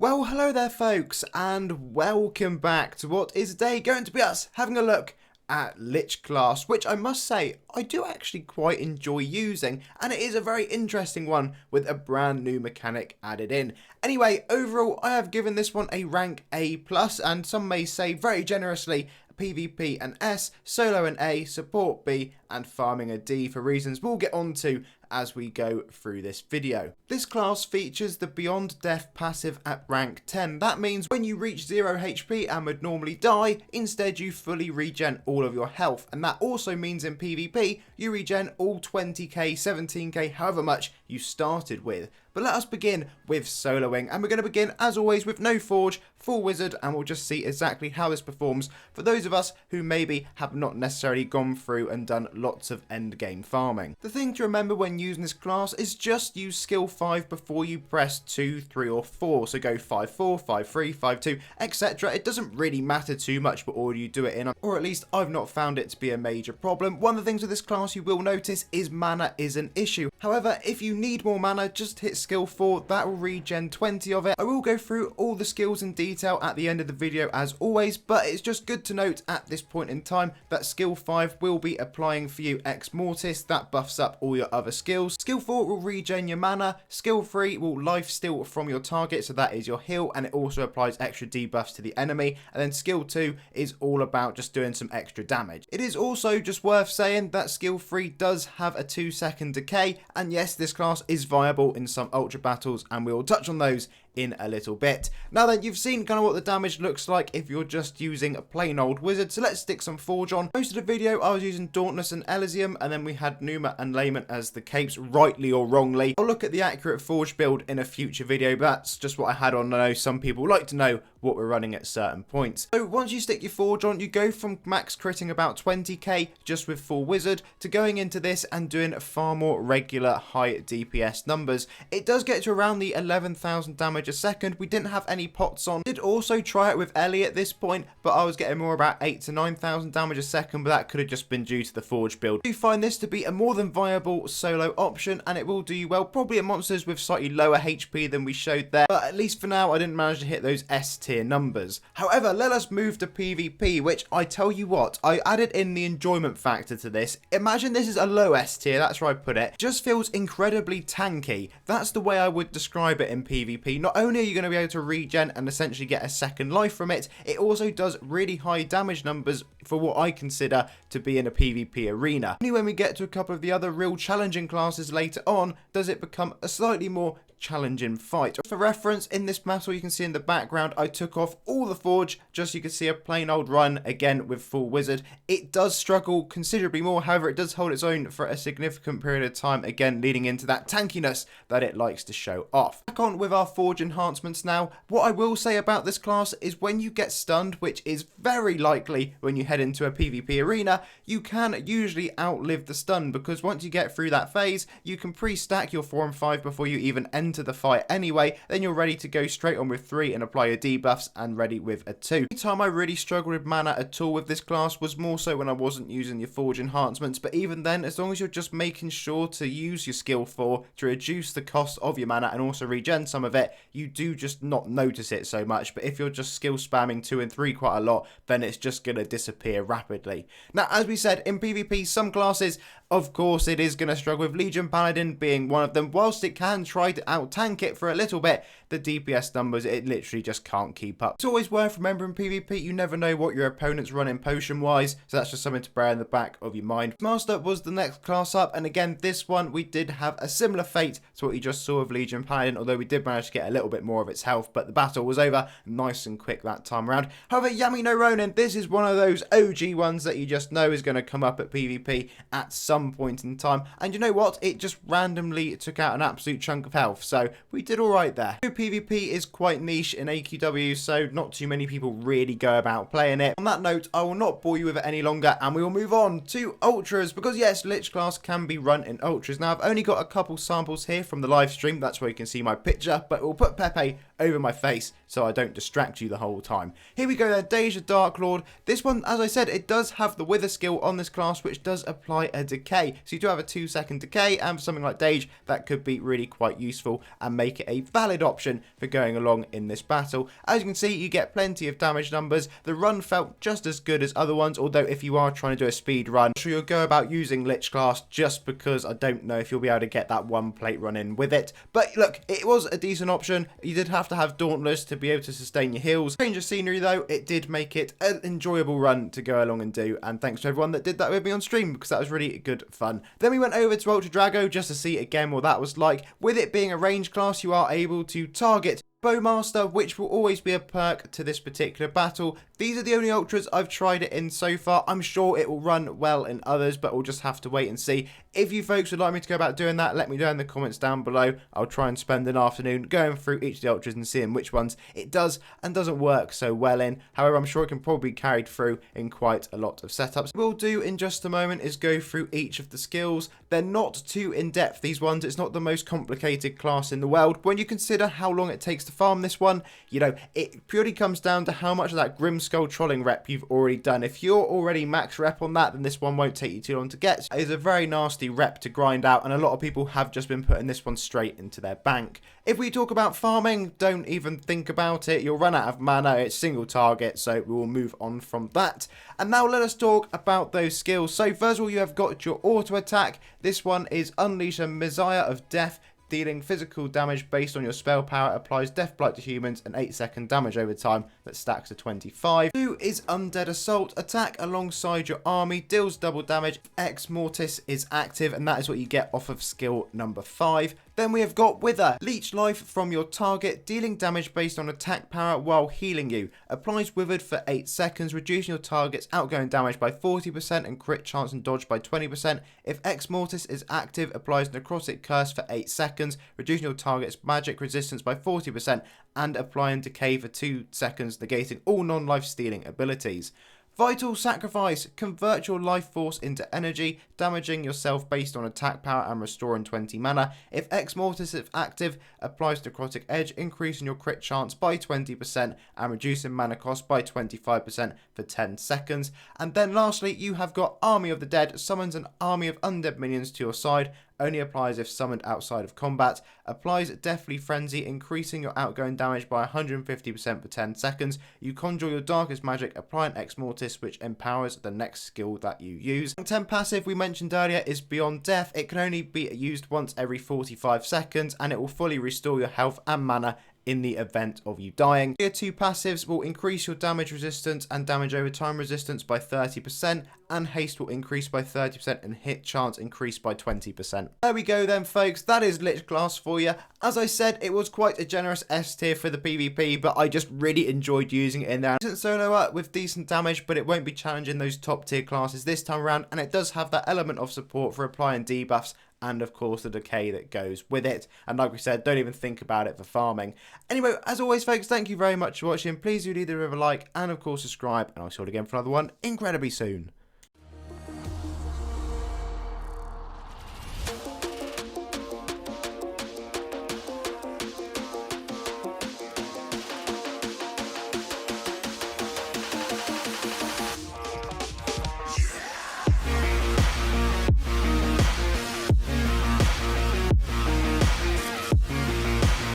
Well, hello there folks, and welcome back to what is today going to be us having a look at Lich Class, which I must say I do actually quite enjoy using, and it is a very interesting one with a brand new mechanic added in. Anyway, overall I have given this one a rank A+, and some may say very generously PvP an S, solo an A, support B, and farming a D for reasons we'll get onto as we go through this video. This class features the Beyond Death passive at rank 10. That means when you reach 0 HP and would normally die, instead you fully regen all of your health, and that also means in PvP you regen all 20k, 17k, however much you started with. But let us begin with soloing, and we're going to begin as always with no forge, full wizard, and we'll just see exactly how this performs for those of us who maybe have not necessarily gone through and done lots of end game farming. The thing to remember when using this class is just use skill 5 before you press 2, 3 or 4, so go 5, 4, 5, 3, 5, 2, etc. It doesn't really matter too much what order you do it in, or at least I've not found it to be a major problem. One of the things with this class you will notice is mana is an issue. However, if you need more mana, just hit skill 4, that will regen 20 of it. I will go through all the skills in detail at the end of the video as always, but it's just good to note at this point in time that skill 5 will be applying for you Ex Mortis. That buffs up all your other skills. Skill 4 will regen your mana, skill 3 will lifesteal from your target, so that is your heal, and it also applies extra debuffs to the enemy, and then skill 2 is all about just doing some extra damage. It is also just worth saying that skill 3 does have a 2-second decay, and yes, this class is viable in some ultra battles, and we will touch on those in a little bit. Now then, you've seen kind of what the damage looks like if you're just using a plain old wizard, so let's stick some forge on. Most of the video I was using Dauntless and Elysium, and then we had Numa and Layman as the capes, rightly or wrongly. I'll look at the accurate forge build in a future video, but that's just what I had on. I know some people like to know what we're running at certain points. So once you stick your forge on, you go from max critting about 20k just with full wizard to going into this and doing far more regular high DPS numbers. It does get to around the 11,000 damage a second. We didn't have any pots on. Did also try it with Ellie at this point, but I was getting more about 8 to 9,000 damage a second, but that could have just been due to the forge build. I do find this to be a more than viable solo option, and it will do you well, probably at monsters with slightly lower HP than we showed there, but at least for now I didn't manage to hit those S tier numbers. However, let us move to PvP, which I tell you what, I added in the enjoyment factor to this. Imagine this is a low S tier, that's where I put it. Just feels incredibly tanky. That's the way I would describe it in PvP. Not only are you going to be able to regen and essentially get a second life from it, it also does really high damage numbers for what I consider to be in a PvP arena. Only when we get to a couple of the other real challenging classes later on does it become a slightly more challenging fight. For reference, in this battle you can see in the background I took off all the forge just so you can see a plain old run again with full wizard. It does struggle considerably more, however it does hold its own for a significant period of time, again leading into that tankiness that it likes to show off. Back on with our forge enhancements now. What I will say about this class is when you get stunned, which is very likely when you head into a PvP arena, you can usually outlive the stun, because once you get through that phase you can pre-stack your 4 and 5 before you even enter the fight anyway, then you're ready to go straight on with 3 and apply your debuffs and ready with a 2. The time I really struggled with mana at all with this class was more so when I wasn't using your forge enhancements, but even then, as long as you're just making sure to use your skill 4 to reduce the cost of your mana and also regen some of it, you do just not notice it so much. But if you're just skill spamming 2 and 3 quite a lot, then it's just going to disappear rapidly. Now, as we said, in PvP some classes, of course it is going to struggle, with Legion Paladin being one of them. Whilst it can try to out-tank it for a little bit, the DPS numbers, it literally just can't keep up. It's always worth remembering PvP, you never know what your opponent's running potion-wise, so that's just something to bear in the back of your mind. Master was the next class up, and again, this one we did have a similar fate to what you just saw with Legion Paladin, although we did manage to get a little bit more of its health, but the battle was over nice and quick that time around. However, Yami no Ronin, this is one of those OG ones that you just know is going to come up at PvP at some point in time, and you know what? It just randomly took out an absolute chunk of health, so we did alright there. PvP is quite niche in AQW, so not too many people really go about playing it. On that note, I will not bore you with it any longer, and we will move on to Ultras, because yes, Lich Class can be run in Ultras. Now, I've only got a couple samples here from the live stream, that's where you can see my picture, but we'll put Pepe over my face so I don't distract you the whole time. Here we go then, Deja Dark Lord. This one, as I said, it does have the Wither skill on this class, which does apply a decay. So you do have a 2-second decay, and for something like Deja, that could be really quite useful and make it a valid option for going along in this battle. As you can see, you get plenty of damage numbers. The run felt just as good as other ones, although if you are trying to do a speed run, I'm sure you'll go about using Lich Class, just because I don't know if you'll be able to get that one plate run in with it. But look, it was a decent option. You did have to have Dauntless to be able to sustain your heals. Change of scenery though, it did make it an enjoyable run to go along and do, and thanks to everyone that did that with me on stream, because that was really good fun. Then we went over to Ultra Drago just to see again what that was like. With it being a range class, you are able to target Bowmaster, which will always be a perk to this particular battle. These are the only ultras I've tried it in so far. I'm sure it will run well in others, but we'll just have to wait and see. If you folks would like me to go about doing that, let me know in the comments down below. I'll try and spend an afternoon going through each of the ultras and seeing which ones it does and doesn't work so well in. However, I'm sure it can probably be carried through in quite a lot of setups. What we'll do in just a moment is go through each of the skills. They're not too in-depth, these ones. It's not the most complicated class in the world. When you consider how long it takes to farm this one, you know, it purely comes down to how much of that Grimskull trolling rep you've already done. If you're already max rep on that, then this one won't take you too long to get. It's a very nasty rep to grind out, and a lot of people have just been putting this one straight into their bank. If we talk about farming, don't even think about it. You'll run out of mana. It's single target, so we will move on from that. And now let us talk about those skills. So first of all, you have got your auto attack. This one is Unleash a Messiah of Death. Dealing physical damage based on your spell power, applies Death Blight to humans and 8-second damage over time that stacks to 25. 2 is Undead Assault. Attack alongside your army, deals double damage. Ex Mortis is active, and that is what you get off of skill number 5. Then we have got Wither. Leech life from your target, dealing damage based on attack power while healing you. Applies Withered for 8 seconds, reducing your target's outgoing damage by 40% and crit chance and dodge by 20%. If Ex Mortis is active, applies Necrotic Curse for 8 seconds, reducing your target's magic resistance by 40% and applying Decay for 2 seconds, negating all non-life stealing abilities. Vital Sacrifice. Convert your life force into energy, damaging yourself based on attack power and restoring 20 mana. If Ex Mortis is active, applies Necrotic Edge, increasing your crit chance by 20% and reducing mana cost by 25% for 10 seconds. And then lastly, you have got Army of the Dead. Summons an army of undead minions to your side. Only applies if summoned outside of combat. Applies Deathly Frenzy, increasing your outgoing damage by 150% for 10 seconds. You conjure your darkest magic, apply an Ex Mortis, which empowers the next skill that you use. 10 passive we mentioned earlier is Beyond Death. It can only be used once every 45 seconds, and it will fully restore your health and mana in the event of you dying. Your 2 passives will increase your damage resistance and damage over time resistance by 30%, and haste will increase by 30% and hit chance increase by 20%. There we go then folks, that is Lich Class for you. As I said, it was quite a generous S tier for the PvP, but I just really enjoyed using it in there. Decent solo with decent damage, but it won't be challenging those top tier classes this time around, and it does have that element of support for applying debuffs and of course the decay that goes with it. And like we said, don't even think about it for farming. Anyway, as always folks, thank you very much for watching. Please do leave a like and of course subscribe, and I'll see you all again for another one incredibly soon.